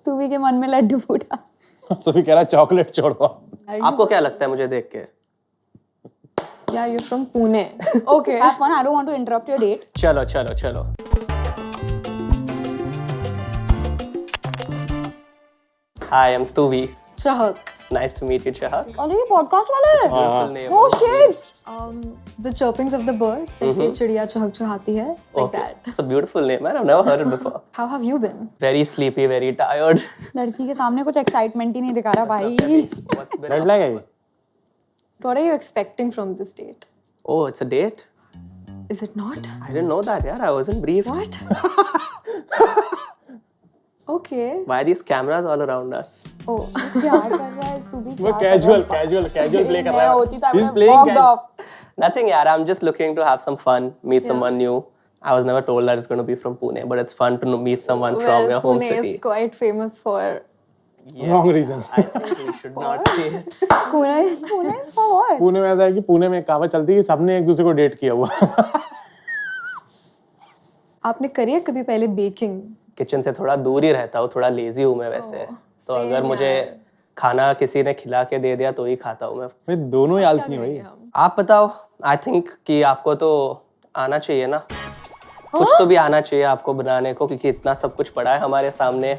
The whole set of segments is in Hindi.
स्तुवी के मन में लड्डू फूटा। स्तुवी कह रहा चॉकलेट छोड़ो। आपको क्या लगता है मुझे देख के? Yeah, you're from Pune. Okay. Have fun. I don't want to interrupt your date. चलो चलो चलो। Hi, I'm Stuvi. Chahak. Nice to meet you, Chahak. अरे ये podcast वाले हैं। Beautiful name. Oh shit. The chirpings of the bird, जैसे चिड़िया चहक चहाती है, like that. It's a beautiful name, man. I've never heard it before. How have you been? Very sleepy, very tired. लड़की के सामने कुछ एक्साइटमेंट ही नहीं दिखा रहा भाई। What's been रेड फ्लैग है ये? What are you expecting from this date? Oh, it's a date? Is it not? I didn't know that, yaar. I wasn't briefed. What? Okay. Why are these cameras all around us? Oh. प्यार कर रहा है स्तुवी। वो कैजुअल प्ले कर रहा है। होती था He's playing walked casual. off. Nothing, yaar. I'm just looking to have some fun, meet someone new. I was never told that it's going to be from Pune, but it's fun to meet someone from Well, your home Pune city. is quite famous for. Yes. Wrong reason. I think we should not say it. Pune is for what? Pune में ऐसा है कि पुणे में एक कहावत चलती है कि सबने एक दूसरे को डेट किया हुआ। आपने करी है कभी पहले baking? किचन से थोड़ा दूर ही रहता हूँ, थोड़ा लेजी हूँ मैं वैसे। तो अगर मुझे खाना किसी ने खिला के दे दिया तो ही खाता हूँ मैं। भाई दोनों ही आलसी नहीं भाई। आप बताओ, आई थिंक कि आपको तो आना चाहिए ना, कुछ तो भी आना चाहिए आपको बनाने को, क्योंकि इतना सब कुछ पड़ा है हमारे सामने।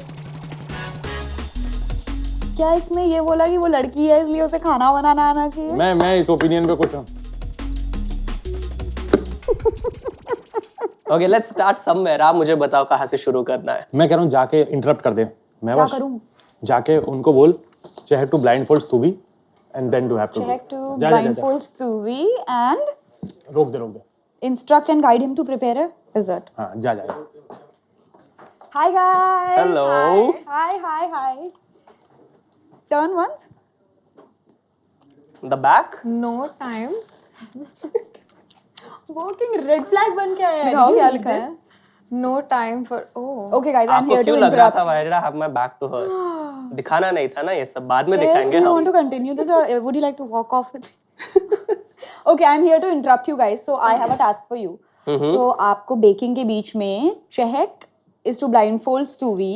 क्या इसने ये बोला कि वो लड़की है इसलिए उसे खाना बनाना आना चाहिए? मैं इस ओपिनियन पे कुछ हूँ। Okay, let's start somewhere. आप मुझे बताओ कहाँ से शुरू करना है। मैं कह रहा हूँ जाके इंटरप्ट कर दे। मैं क्या बस करूँ? जाके उनको बोल check to blindfold Stuvi and then to have to Check to जा। blindfold Stuvi and रोक दे instruct and guide him to prepare a dessert. हाँ जा। Hi guys. Hello. Hi. Turn once. The back? No time. Walking red flag बन के आया है. दिखाओ Do you क्या read लिखा है? this? No time for. Oh. Okay guys, I'm आपको here to क्यों लग रहा interrupt. था why did I have my back to her? दिखाना नहीं था ना ये सब, बाद में Do दिखाएंगे you हम। want to continue this or would you like to walk off with? Okay, I'm here to interrupt you guys. So I have a task for you. So आपको baking के बीच में चहक is to blindfold Stuvi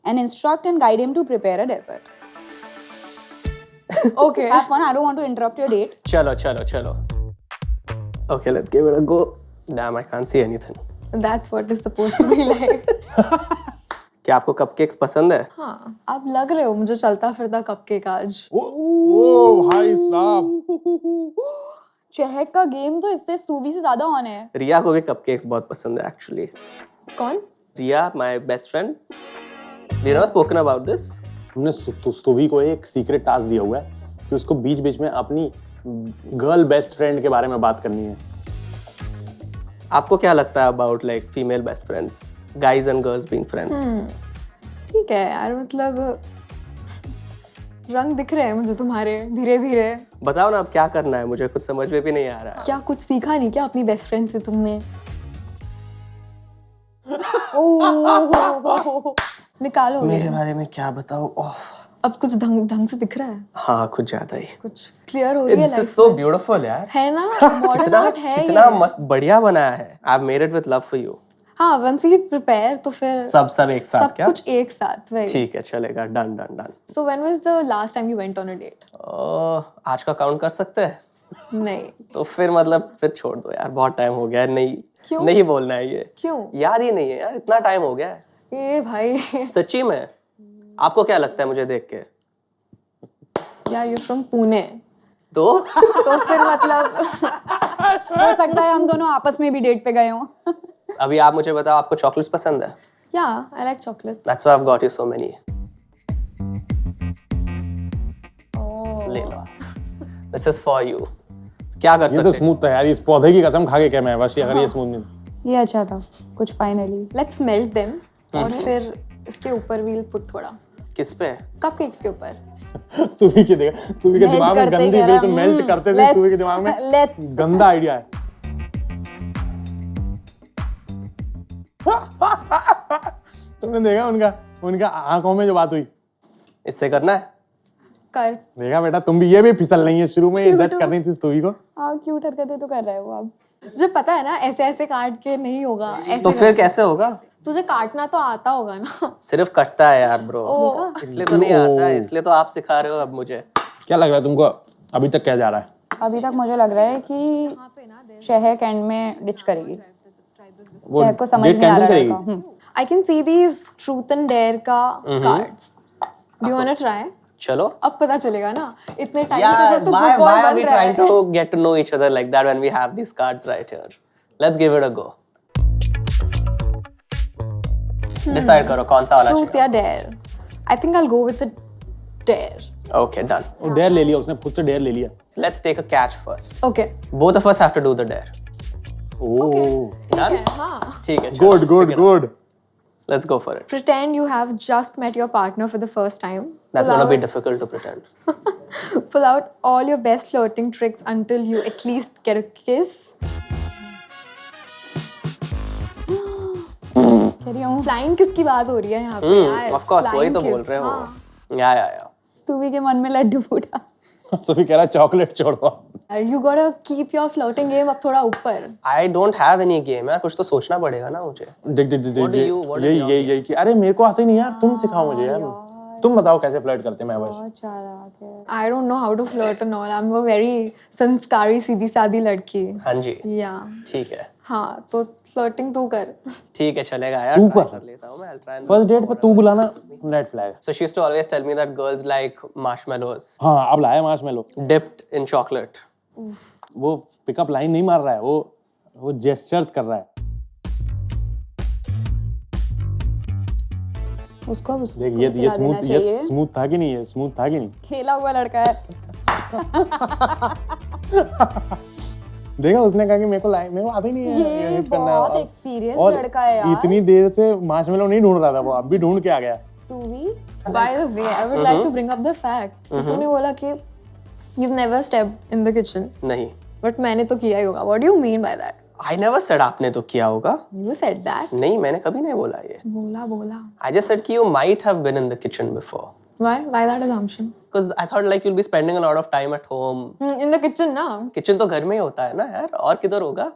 and instruct and guide him to prepare a dessert. Okay. Have fun. I don't want to interrupt your date. चलो। Okay, let's give it a go. Damn, I can't see anything. That's what it's supposed to be like. क्या आपको कपकेक्स पसंद है? हाँ, आप लग रहे हो मुझे चलता फिरता कपकेक आज। ओ भाई साहब। चहक का गेम तो इससे स्तुवी से ज्यादा ऑन है। रिया को भी कपकेक्स बहुत पसंद है एक्चुअली। कौन? रिया, my best friend. We never spoken about this. हमने स्तुवी को एक सीक्रेट टास्क दिया हुआ है कि उसको बीच में अपनी गर्ल बेस्ट फ्रेंड के बारे में बात करनी है। आपको क्या लगता है about like female best friends, guys and girls being friends? ठीक है यार, मतलब रंग दिख रहे हैं मुझे तुम्हारे धीरे धीरे। बताओ ना अब क्या करना है, मुझे कुछ समझ में भी नहीं आ रहा है। क्या कुछ सीखा नहीं क्या अपनी बेस्ट फ्रेंड से तुमने? निकालो मेरे ये। बारे में क्या बताओ? अब कुछ ढंग से दिख रहा है, हाँ कुछ ज्यादा ही। कुछ क्लियर हो रही है It's लाइफ so beautiful यार। है ना, मॉडर्न आर्ट है कितना ये। मस्त बढ़िया बनाया है। I've made it with love for you. हाँ, once we prepare तो फिर सब एक साथ सब क्या? कुछ एक साथ वही। ठीक है चलेगा, done. So when was the last time you went on a date? आज का काउंट कर सकते हैं? नहीं। तो फिर मतलब फिर छोड़ दो यार, बहुत टाइम हो गया है। क्यों? नहीं बोलना है ये। क्यों? याद ही नहीं है यार, इतना टाइम हो गया है। ए भाई। सच्ची में। आपको क्या लगता है मुझे देख के? यार you're from Pune. तो फिर मतलब हो सकता है हम दोनों आपस में भी डेट पे गए हों। अभी आप मुझे बताओ, आपको चॉकलेट्स पसंद है? yeah, I like chocolates. That's why I've got you so many. ले लो। This is for you. क्या कर ये तो सकते हैं? स्मूथ था यार, इस पौधे की कसम खा के क्या मैं बस ये अगर ये स्मूथ नहीं। ये अच्छा था कुछ फाइनली। Let's melt them और फिर इसके ऊपर we'll put थोड़ा किस पे? cupcakes के ऊपर। स्तुवी के दिमाग में गंदी बिल्कुल मेल्ट करते थे। स्तुवी के दिमाग में गंदा आइडिया है। तुमने देखा उनका आंखों में जो बात हुई? इससे करना है? कर। देखा बेटा, तुम भी ये भी फिसल नहीं है। शुरू में ये जज करनी थी स्तुवी को। हाँ क्यूट हरकतें तो कर रहा है वो अब। जो पता है ना, ऐसे काट के नहीं होगा। ऐसे तो फिर कैसे होगा? तुझे काटना तो आता होगा ना? सिर्फ कटता है यार ब्रो, इसलिए तो नहीं आता है, इसलिए तो आप सिखा रहे हो अब मुझे। क्या लग रहा है तुमको अभी तक क्या जा रहा है? अभी तक मुझे लग रहा है कि चहक एंड में डिच करेगी। चहक को समझ नहीं आ रहा है। I can see these truth and dare का cards. Do you wanna try? चलो। अब पता चलेगा ना, इतने टाइम Yeah, से जो तू why good boy are बन we रहा trying है। to get to know each other like that when we have these cards right here? Let's give it a go. Decide करो कौन सा वाला Truth या dare? I think I'll go with the dare. Okay, done. वो डेयर ले लिया उसने, खुद से डेयर ले लिया। Let's take a catch first. Okay. Both of us have to do the dare. Oh Done? हाँ. ठीक है, चलो, good good pick it up. Good. Let's go for it. Pretend you have just met your partner for the first time. That's gonna be difficult to pretend. Pull out all your best flirting tricks until you at least get a kiss. Carry on. Flying kiss की बात हो रही है यहाँ पे यार. Of course, वही Flying तो kiss, बोल रहे हो। हाँ. Yeah. स्तूवी के मन में लड्डू फूटा। सभी कह रहा चॉकलेट छोड़ो। You gotta keep your flirting game अब थोड़ा ऊपर. I don't have any game यार, कुछ तो सोचना पड़ेगा ना मुझे। देख देख देख What do you- what is your यही कि अरे मेरे को आता ही नहीं यार, तुम सिखाओ मुझे यार। तुम बताओ कैसे फ्लर्ट करते हैं, मैं बस। बहुत चालाक है। I don't know how to flirt and all. I'm a very संस्कारी सीधी सादी लड़की. हाँ जी, Yeah. ठीक है। हाँ तो flirting तू कर. ठीक है, चलेगा यार। तू try कर। कर लेता हूँ मैं। I'll try and- first date पे तू बुलाना red flag. So she used to always tell me that girls like marshmallows हाँ अब लाया मार्शमेलो। dipped in chocolate. वो पिकअप लाइन नहीं मार रहा है, वो जेस्चर्स कर रहा है। उसको अब उसको देख ये खिला देना चाहिए। स्मूथ था कि नहीं, ये स्मूथ था कि नहीं? खेला हुआ लड़का है। देखा उसने कहा कि मेरे को आता ही नहीं है ये hit करना। बहुत और- experienced और लड़का है यार। इतनी देर से मार्शमेलो नहीं ढूंढ रहा था, वो अब भी ढूंढ के आ गया। स्तूवी By the way, I would like to bring up the fact कि तूने बोला कि you've never stepped in the kitchen, नहीं, but मैंने तो किया ही होगा. What do you mean by that? I never said आपने तो किया होगा। You said that. नहीं, मैंने कभी नहीं बोला ये। बोला. I just said कि you might have been in the kitchen before. Why? Why that assumption? Because I thought like you'll be spending a lot of time at home. In the kitchen ना. किचन तो घर में ही होता है ना यार, और किधर होगा?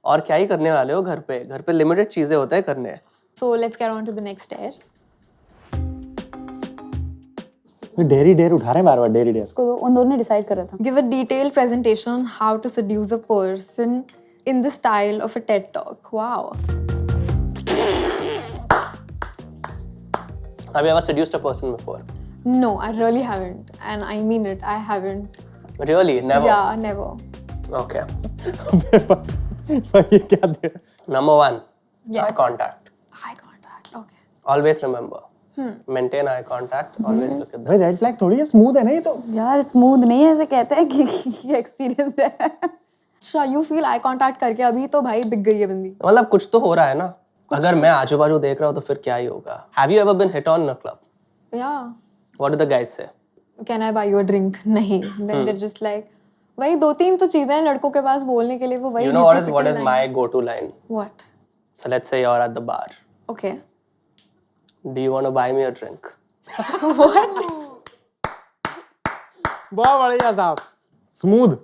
और क्या ही करने वाले हो घर पे? घर पे लिमिटेड चीजें होते हैं करने। So let's get on to the next dare. Dare उठा रहे हैं बार-बार, डेयर। उसको उन दोनों ने डिसाइड करा था। Give a detailed presentation on how to seduce a person in the style of a TED Talk. Wow. Have you ever seduced a person before? No, I really haven't. And I mean it. I haven't. Really? Never? Yeah, never. Okay. ये क्या दे? Number 1. Yes. Eye contact. Eye contact. Okay. Always remember. Maintain eye contact. Always look at them. भाई रेड फ्लैग थोड़ी है, स्मूथ है ना ये तो। यार स्मूथ नहीं है, ऐसे कहते हैं कि एक्सपीरियंस्ड है। अच्छा, you feel eye contact करके अभी तो भाई बिक गई है बंदी. मतलब कुछ तो हो रहा है ना। अगर मैं आजू बाजू देख रहा हूँ तो फिर क्या ही होगा? Have you ever been hit on in a club? Yeah. What do the guys say? Can I buy you a drink? नहीं. Then they're just like, वही 2-3 तो चीजें हैं लड़कों के पास बोलने के लिए, वो वही You know घिसी what pity is line. my go-to line? What? So let's say you're at the bar. Okay. Do you want to buy me a drink? What? बहुत बढ़िया साहब, स्मूथ।